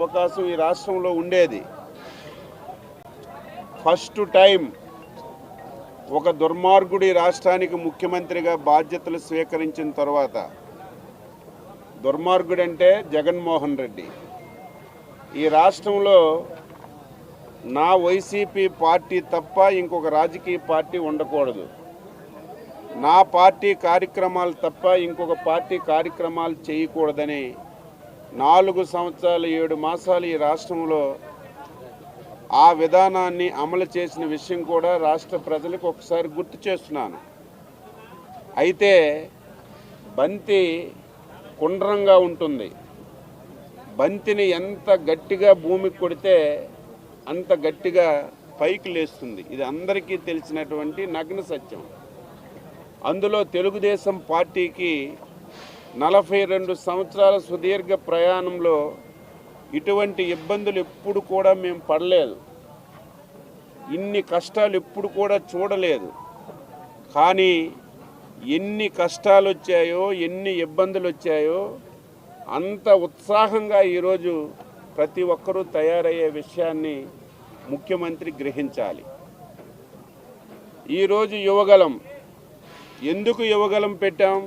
అవకాశం ఈ రాష్ట్రంలో ఉండేది. ఫస్ట్ టైం ఒక దుర్మార్గుడి రాష్ట్రానికి ముఖ్యమంత్రిగా బాధ్యతలు స్వీకరించిన తర్వాత, దుర్మార్గుడంటే జగన్మోహన్ రెడ్డి, ఈ రాష్ట్రంలో నా వైసీపీ పార్టీ తప్ప ఇంకొక రాజకీయ పార్టీ ఉండకూడదు, నా పార్టీ కార్యక్రమాలు తప్ప ఇంకొక పార్టీ కార్యక్రమాలు చేయకూడదని 4 సంవత్సరాలు 7 మాసాలు ఈ రాష్ట్రంలో ఆ విధానాన్ని అమలు చేసిన విషయం కూడా రాష్ట్ర ప్రజలకు ఒకసారి గుర్తు చేస్తున్నాను. అయితే బంతి కుండ్రంగా ఉంటుంది. బంతిని ఎంత గట్టిగా భూమికి కొడితే అంత గట్టిగా పైకి లేస్తుంది. ఇది అందరికీ తెలిసినటువంటి నగ్న సత్యం. అందులో తెలుగుదేశం పార్టీకి 42 సంవత్సరాల సుదీర్ఘ ప్రయాణంలో ఇటువంటి ఇబ్బందులు ఎప్పుడు కూడా మేము పడలేదు, ఇన్ని కష్టాలు ఎప్పుడు కూడా చూడలేదు. కానీ ఎన్ని కష్టాలు వచ్చాయో, ఎన్ని ఇబ్బందులు వచ్చాయో అంత ఉత్సాహంగా ఈరోజు ప్రతి ఒక్కరూ తయారయ్యే విషయాన్ని ముఖ్యమంత్రి గ్రహించాలి. ఈరోజు యువగలం, ఎందుకు యువగలం పెట్టాం?